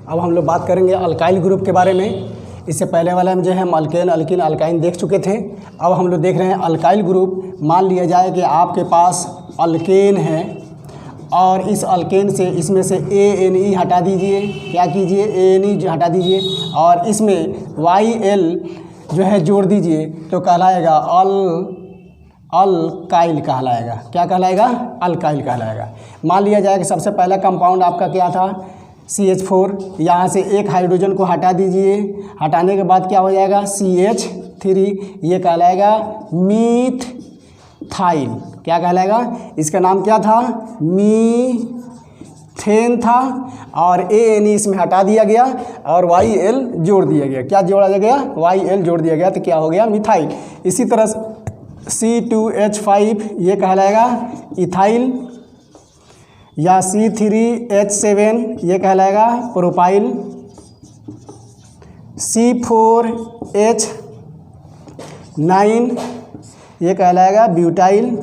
अब हम लोग बात करेंगे अल्काइल ग्रुप के बारे में। इससे पहले वाला में जो है हम अल्केन, अल्किन, अल्काइन देख चुके थे। अब हम लोग देख रहे हैं अल्काइल ग्रुप। मान लिया जाए कि आपके पास अल्केन है और इस अल्केन से इसमें से ANE हटा दीजिए। क्या कीजिए? ANE हटा दीजिए और इसमें YL जो है जोड़ दीजिए तो कहलाएगा अल्काइल कहलाएगा। क्या कहलाएगा? अल्काइल कहलाएगा। मान लिया जाए कि सबसे पहला कंपाउंड आपका क्या था? CH4। यहाँ से एक हाइड्रोजन को हटा दीजिए। हटाने के बाद क्या हो जाएगा? CH3। ये कहलाएगा मीथाइल। क्या कहलाएगा? इसका नाम क्या था? मीथेन था और ANE इसमें हटा दिया गया और YL जोड़ दिया गया। क्या जोड़ा गया? YL जोड़ दिया गया तो क्या हो गया? मिथाइल। इसी तरह C2H5 ये कहलाएगा इथाइल, या C3H7 ये कहलाएगा प्रोपाइल, C4H9 ये कहलाएगा ब्यूटाइल,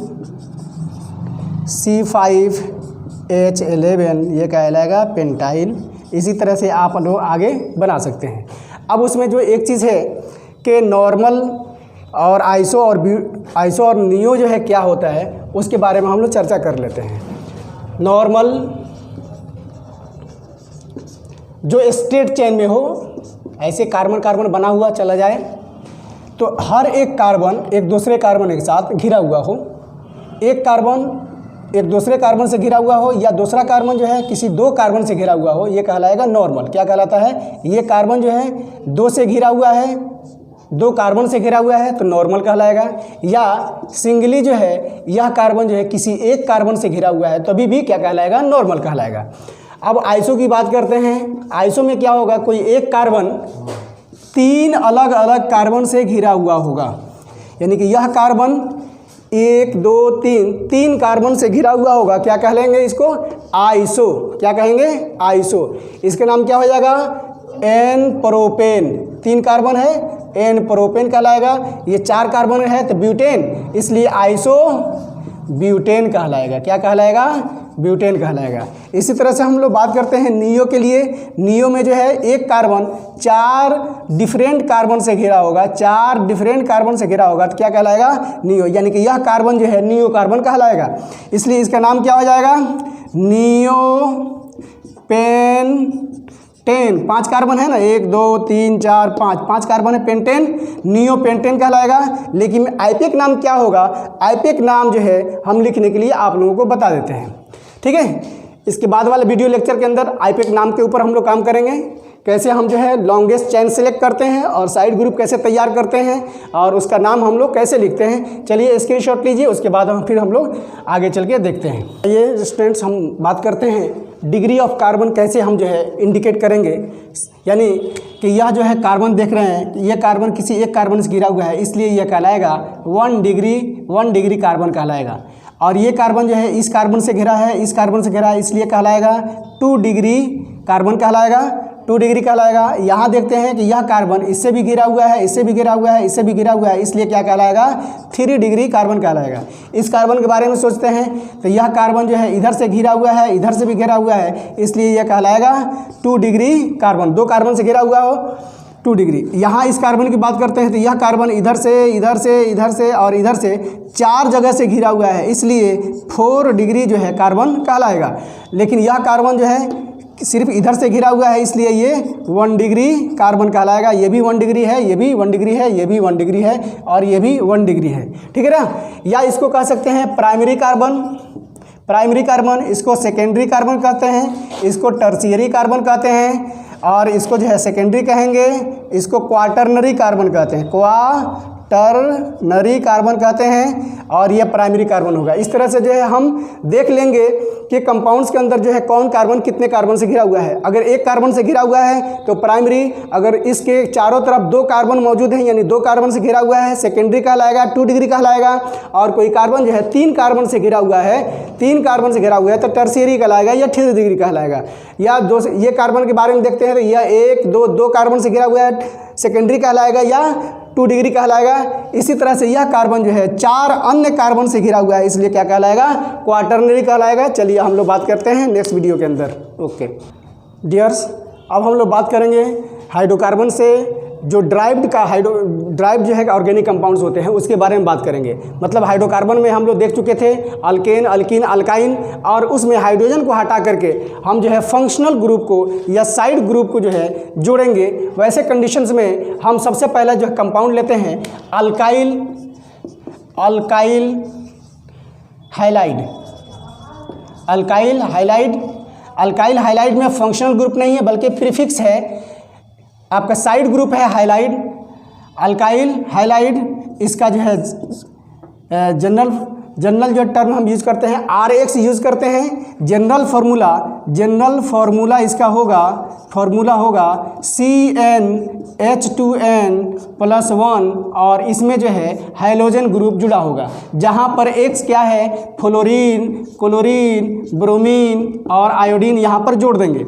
C5H11 ये कहलाएगा पेंटाइल। इसी तरह से आप लोग आगे बना सकते हैं। अब उसमें जो एक चीज़ है कि नॉर्मल और आइसो और नियो जो है क्या होता है उसके बारे में हम लोग चर्चा कर लेते हैं। नॉर्मल जो स्ट्रेट चेन में हो, ऐसे कार्बन कार्बन बना हुआ चला जाए तो हर एक कार्बन एक दूसरे कार्बन के साथ घिरा हुआ हो। एक कार्बन एक दूसरे कार्बन से घिरा हुआ हो या दूसरा कार्बन जो है किसी दो कार्बन से घिरा हुआ हो, ये कहलाएगा नॉर्मल। क्या कहलाता है? ये कार्बन जो है दो से घिरा हुआ है, दो कार्बन से घिरा हुआ है तो नॉर्मल कहलाएगा। या सिंगली जो है यह कार्बन जो है किसी एक कार्बन से घिरा हुआ है तभी भी क्या कहलाएगा? नॉर्मल कहलाएगा। अब आइसो की बात करते हैं। आइसो में क्या होगा? कोई एक कार्बन तीन अलग अलग कार्बन से घिरा हुआ होगा, यानी कि यह कार्बन 1 2 3 कार्बन से घिरा हुआ होगा। क्या कहेंगे इसको? आइसो। क्या कहेंगे? आइसो। इसका नाम क्या हो जाएगा? N propane. 3 कार्बन है, एन प्रोपेन कहलाएगा। ये 4 कार्बन है तो ब्यूटेन, इसलिए आइसो ब्यूटेन कहलाएगा। क्या कहलाएगा? ब्यूटेन कहलाएगा। इसी तरह से हम लोग बात करते हैं नियो के लिए। नियो में जो है एक कार्बन 4 डिफरेंट कार्बन से घिरा होगा, 4 डिफरेंट कार्बन से घिरा होगा तो क्या कहलाएगा? नियो। यानी कि यह कार्बन जो है नियो कार्बन कहलाएगा। इसलिए इसका नाम क्या हो जाएगा? Neo pentane. 5 कार्बन है ना, 1 2 3 4 5 कार्बन है, पेंटेन, नियो पेंटेन कहलाएगा। लेकिन आईपेक नाम क्या होगा? आईपेक नाम जो है हम लिखने के लिए आप लोगों को बता देते हैं, ठीक है। इसके बाद वाले वीडियो लेक्चर के अंदर आईपेक नाम के ऊपर हम लोग काम करेंगे, कैसे हम जो है लॉन्गेस्ट चेन सेलेक्ट करते हैं और साइड ग्रुप कैसे तैयार करते हैं और उसका नाम हम लोग कैसे लिखते हैं। चलिए स्क्रीनशॉट लीजिए, उसके बाद फिर हम लोग आगे चल के देखते हैं। ये स्टूडेंट्स हम बात करते हैं डिग्री ऑफ कार्बन कैसे हम जो है इंडिकेट करेंगे। यानी कि यह जो है कार्बन देख रहे हैं, यह कार्बन किसी एक कार्बन से घिरा हुआ है, इसलिए यह कहलाएगा 1 डिग्री कार्बन कहलाएगा। और ये कार्बन जो है इस कार्बन से घिरा है, इस कार्बन से घिरा है, इसलिए कहलाएगा 2 डिग्री कार्बन कहलाएगा, 2 डिग्री कहलाएगा। यहाँ देखते हैं कि यह कार्बन इससे भी घिरा हुआ है, इससे भी घिरा हुआ है, इससे भी घिरा हुआ है, इसलिए क्या कहलाएगा? 3 डिग्री कार्बन कहलाएगा। इस कार्बन के बारे में सोचते हैं तो यह कार्बन जो है इधर से घिरा हुआ है, इधर से भी घिरा हुआ है, इसलिए यह कहलाएगा 2 डिग्री कार्बन। 2 कार्बन से घिरा हुआ हो 2 डिग्री। यहाँ इस कार्बन की बात करते हैं तो यह कार्बन इधर से, इधर से, इधर से और इधर से 4 जगह से घिरा हुआ है, इसलिए 4 डिग्री जो है कार्बन कहलाएगा। लेकिन यह कार्बन जो है सिर्फ इधर से घिरा हुआ है, इसलिए ये 1 डिग्री कार्बन कहलाएगा। ये भी 1 डिग्री है, ये भी 1 डिग्री है, ये भी 1 डिग्री है और ये भी 1 डिग्री है, ठीक है ना। या इसको कह सकते हैं प्राइमरी कार्बन, इसको सेकेंडरी कार्बन कहते हैं, इसको टर्शियरी कार्बन कहते हैं और इसको जो है सेकेंडरी कहेंगे, इसको क्वाटरनरी कार्बन कहते हैं, क्वाटरनरी कार्बन कहते हैं और ये प्राइमरी कार्बन होगा। इस तरह से जो है हम देख लेंगे कि कंपाउंड्स के अंदर जो है कौन कार्बन कितने कार्बन से घिरा हुआ है। अगर एक कार्बन से घिरा हुआ है तो प्राइमरी, अगर इसके चारों तरफ 2 कार्बन मौजूद हैं यानी 2 कार्बन से घिरा हुआ है, सेकेंडरी कहलाएगा, 2 डिग्री कहलाएगा। और कोई कार्बन जो है 3 कार्बन से घिरा हुआ है, 3 कार्बन से घिरा हुआ है तो टर्शियरी कहलाएगा या 3 डिग्री कहलाएगा। या ये कार्बन के बारे में देखते हैं तो यह 1 2 कार्बन से घिरा हुआ है, सेकेंडरी कहलाएगा या 2 डिग्री कहलाएगा। इसी तरह से यह कार्बन जो है 4 अन्य कार्बन से घिरा हुआ है, इसलिए क्या कहलाएगा? क्वाटरनरी कहलाएगा। चलिए हम लोग बात करते हैं नेक्स्ट वीडियो के अंदर। ओके डियर्स, अब हम लोग बात करेंगे हाइड्रोकार्बन से जो ड्राइव्ड जो है ऑर्गेनिक कंपाउंड्स होते हैं उसके बारे में बात करेंगे। मतलब हाइड्रोकार्बन में हम लोग देख चुके थे अल्केन, अल्कीन, अल्काइन, और उसमें हाइड्रोजन को हटा करके हम जो है फंक्शनल ग्रुप को या साइड ग्रुप को जो है जोड़ेंगे। वैसे कंडीशंस में हम सबसे पहला जो कंपाउंड लेते हैं अल्काइल हाइलाइड। अल्काइल हाइलाइड में फंक्शनल ग्रुप नहीं है बल्कि प्रीफिक्स है, आपका साइड ग्रुप है हाइलाइड। अल्काइल हाइलाइड इसका जो है जनरल जो टर्म हम यूज़ करते हैं RX यूज़ करते हैं। जनरल फार्मूला इसका फार्मूला होगा CnH2n+1 और इसमें जो है हाइड्रोजन ग्रुप जुड़ा होगा, जहाँ पर X क्या है फ्लोरीन, क्लोरीन, ब्रोमीन और आयोडीन यहाँ पर जोड़ देंगे।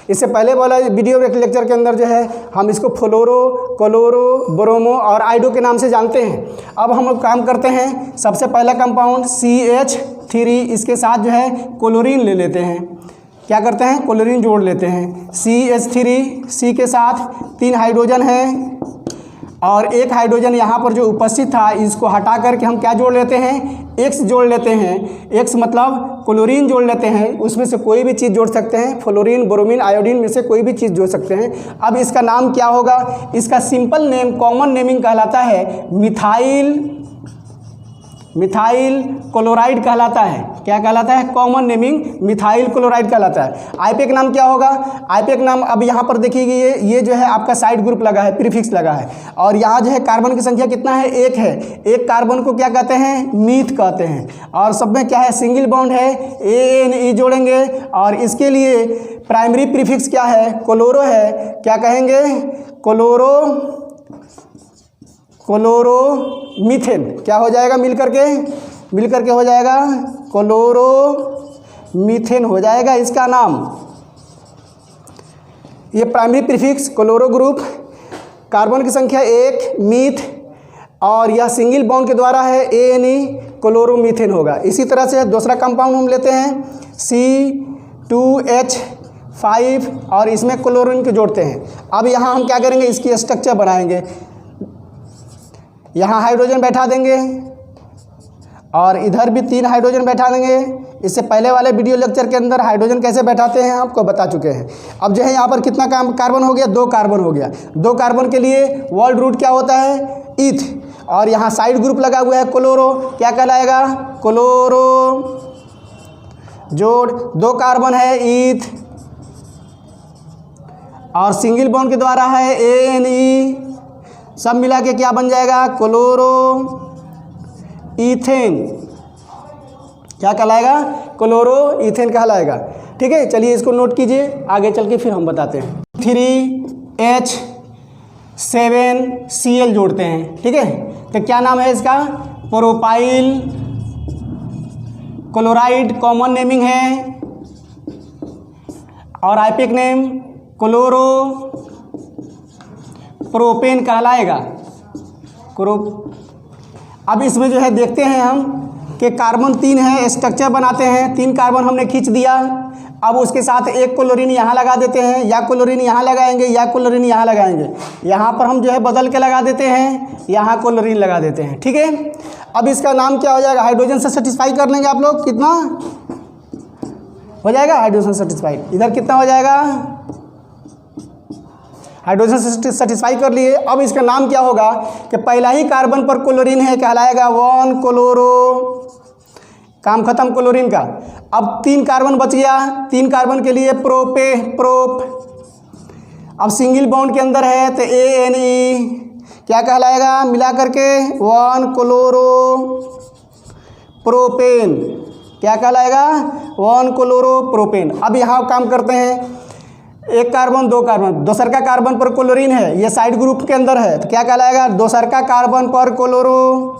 इससे पहले वाला वीडियो लेक्चर के अंदर जो है हम इसको फ्लोरो, क्लोरो, ब्रोमो और आइडो के नाम से जानते हैं। अब हम लोग काम करते हैं, सबसे पहला कंपाउंड CH3, इसके साथ जो है क्लोरीन ले लेते हैं। क्या करते हैं, क्लोरीन जोड़ लेते हैं। CH3, C के साथ 3 हाइड्रोजन है और एक हाइड्रोजन यहाँ पर जो उपस्थित था इसको हटा करके हम क्या जोड़ लेते हैं, X जोड़ लेते हैं। X मतलब क्लोरीन जोड़ लेते हैं, उसमें से कोई भी चीज़ जोड़ सकते हैं, फ्लोरीन, ब्रोमीन, आयोडीन में से कोई भी चीज़ जोड़ सकते हैं। अब इसका नाम क्या होगा, इसका सिंपल नेम कॉमन नेमिंग कहलाता है मिथाइल क्लोराइड कहलाता है। क्या कहलाता है, कॉमन नेमिंग मिथाइल क्लोराइड कहलाता है। आईपीए का नाम क्या होगा, आईपीए का नाम अब यहाँ पर देखिए ये जो है आपका साइड ग्रुप लगा है, प्रीफिक्स लगा है और यहाँ जो है कार्बन की संख्या कितना है, 1 है। एक कार्बन को क्या कहते हैं, मीथ कहते हैं और सब में क्या है, सिंगल बॉन्ड है, ANE जोड़ेंगे और इसके लिए प्राइमरी प्रीफिक्स क्या है, क्लोरो है। क्या कहेंगे, क्लोरोमीथेन। क्या हो जाएगा, मिल करके हो जाएगा क्लोरोमीथेन हो जाएगा इसका नाम। ये primary prefix chloro group, carbon की संख्या 1, मीथ और यह सिंगल बॉन्ड के द्वारा है ANE, क्लोरोमीथेन होगा। इसी तरह से दूसरा कंपाउंड हम लेते हैं C2H5 और इसमें क्लोरीन को जोड़ते हैं। अब यहाँ हम क्या करेंगे, इसकी स्ट्रक्चर बनाएंगे। यहाँ हाइड्रोजन बैठा देंगे और इधर भी 3 हाइड्रोजन बैठा देंगे। इससे पहले वाले वीडियो लेक्चर के अंदर हाइड्रोजन कैसे बैठाते हैं आपको बता चुके हैं। अब जो है यहाँ पर कितना कार्बन हो गया, 2 कार्बन हो गया। 2 कार्बन के लिए वर्ल्ड रूट क्या होता है, ईथ और यहाँ साइड ग्रुप लगा हुआ है क्लोरो। क्या कहलाएगा, क्लोरो जोड़ 2 कार्बन है ईथ और सिंगल बॉन्ड के द्वारा है ANE, सब मिला के क्या बन जाएगा, क्लोरो ईथेन। क्या कहलाएगा, क्लोरो ईथेन कहलाएगा। ठीक है, चलिए इसको नोट कीजिए, आगे चल के फिर हम बताते हैं। 3H7Cl जोड़ते हैं। ठीक है, तो क्या नाम है इसका, प्रोपाइल क्लोराइड कॉमन नेमिंग है और आईपीए नेम क्लोरो प्रोपेन कहलाएगा। अब इसमें जो है देखते हैं हम कि कार्बन 3 है, स्ट्रक्चर बनाते हैं। 3 कार्बन हमने खींच दिया, अब उसके साथ एक क्लोरीन यहाँ लगा देते हैं, या क्लोरीन यहाँ लगाएंगे या क्लोरीन यहाँ लगाएंगे। यहाँ पर हम जो है बदल के लगा देते हैं, यहाँ क्लोरीन लगा देते हैं। ठीक है, अब इसका नाम क्या हो जाएगा, हाइड्रोजन से सेटिस्फाई कर लेंगे आप लोग, कितना हो जाएगा हाइड्रोजन सेटिस्फाइड। इधर कितना हो जाएगा, हाइड्रोजन से सेटिस्फाई कर लिए। अब इसका नाम क्या होगा कि पहला ही कार्बन पर क्लोरीन है, कहलाएगा 1 क्लोरो, काम खत्म क्लोरीन का। अब 3 कार्बन बच गया, 3 कार्बन के लिए प्रोप, अब सिंगल बॉन्ड के अंदर है तो ANE क्या कहलाएगा, मिला करके 1 क्लोरो प्रोपेन। क्या कहलाएगा, 1 क्लोरो प्रोपेन। अब यहाँ काम करते हैं, 1 कार्बन 2 कार्बन, दोसरका कार्बन पर क्लोरीन है, ये साइड ग्रुप के अंदर है तो क्या कहलाएगा, दोसरका कार्बन पर क्लोरो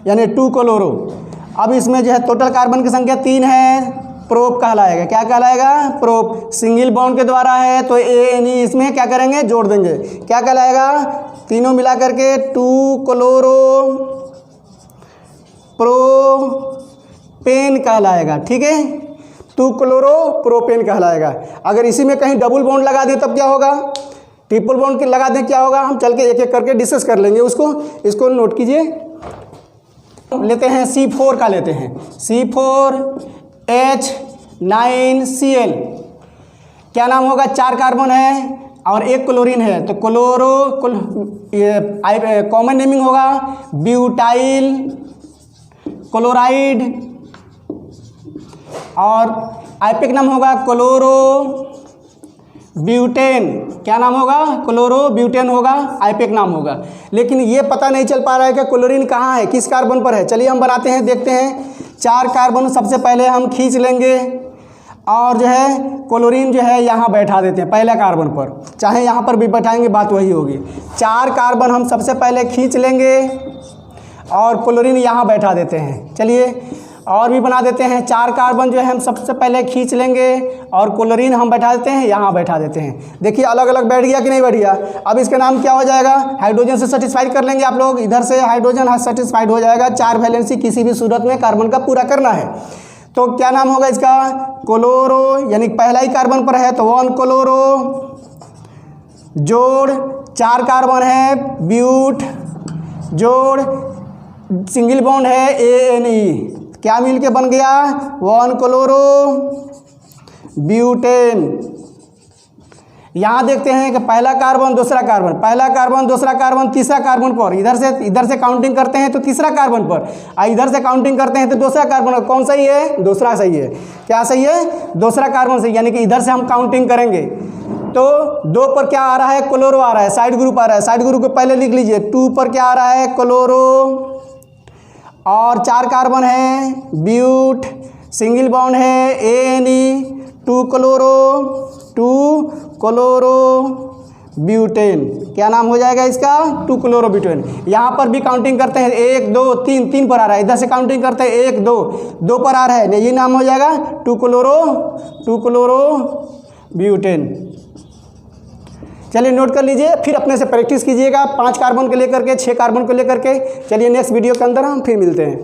यानी 2 क्लोरो। अब इसमें जो है टोटल कार्बन की संख्या 3 है, प्रोप कहलाएगा। क्या कहलाएगा, प्रोप। सिंगल बॉन्ड के द्वारा है तो ANE इसमें क्या करेंगे, जोड़ देंगे। क्या कहलाएगा, तीनों मिला करके 2 क्लोरो प्रोपेन कहलाएगा। ठीक है, टू क्लोरोप्रोपेन कहलाएगा। अगर इसी में कहीं डबल बॉन्ड लगा दें तब क्या होगा, ट्रिपल बॉन्ड लगा दें क्या होगा, हम चल के एक एक करके डिस्कस कर लेंगे उसको। इसको नोट कीजिए। लेते हैं C4 का, लेते हैं C4H9Cl। क्या नाम होगा, 4 कार्बन है और 1 क्लोरीन है, तो कॉमन नेमिंग होगा ब्यूटाइल क्लोराइड, और आइपिक नाम होगा क्लोरो ब्यूटेन। क्या नाम होगा, क्लोरो ब्यूटेन होगा, आइपिक नाम होगा। लेकिन ये पता नहीं चल पा रहा है कि क्लोरीन कहाँ है, किस कार्बन पर है। चलिए हम बनाते हैं, देखते हैं। 4 कार्बन सबसे पहले हम खींच लेंगे और जो है क्लोरीन जो है यहाँ बैठा देते हैं पहले कार्बन पर, चाहे यहाँ पर भी बैठाएंगे बात वही होगी। 4 कार्बन हम सबसे पहले खींच लेंगे और क्लोरीन यहाँ बैठा देते हैं। चलिए और भी बना देते हैं। 4 कार्बन जो है हम सबसे पहले खींच लेंगे और क्लोरीन हम बैठा देते हैं, यहाँ बैठा देते हैं। देखिए अलग अलग बैठ गया कि नहीं बैठ गया। अब इसका नाम क्या हो जाएगा, हाइड्रोजन से सेटिस्फाइड कर लेंगे आप लोग। इधर से हाइड्रोजन सेटिस्फाइड हो जाएगा। 4 वैलेंसी किसी भी सूरत में कार्बन का पूरा करना है, तो क्या नाम होगा इसका, क्लोरो, यानी पहला ही कार्बन पर है तो 1 क्लोरो जोड़ 4 कार्बन है ब्यूट जोड़ सिंगल बॉन्ड है ANE, क्या मिल के बन गया 1 क्लोरो ब्यूटेन। यहाँ देखते हैं कि पहला कार्बन दूसरा कार्बन, पहला कार्बन दूसरा कार्बन तीसरा कार्बन पर, इधर से काउंटिंग करते हैं तो तीसरा कार्बन पर, और इधर से काउंटिंग करते हैं तो दूसरा कार्बन पर। कौन सही है, दूसरा सही है। क्या सही है, दूसरा कार्बन सही, यानी कि इधर से हम काउंटिंग करेंगे तो 2 पर क्या आ रहा है, क्लोरो आ रहा है, साइड ग्रुप आ रहा है। साइड ग्रुप को पहले लिख लीजिए। 2 पर क्या आ रहा है, क्लोरो, और 4 कार्बन है ब्यूट, सिंगल बॉन्ड है ANE, 2 क्लोरो ब्यूटेन। क्या नाम हो जाएगा इसका, 2 क्लोरो ब्यूटेन। यहाँ पर भी काउंटिंग करते हैं 1 2 3, 3 पर आ रहा है। इधर से काउंटिंग करते हैं 1 2, 2 पर आ रहा है, ये नाम हो जाएगा 2 क्लोरो ब्यूटेन। चलिए नोट कर लीजिए, फिर अपने से प्रैक्टिस कीजिएगा 5 कार्बन को लेकर के, 6 कार्बन को लेकर के। चलिए नेक्स्ट वीडियो के अंदर हम फिर मिलते हैं।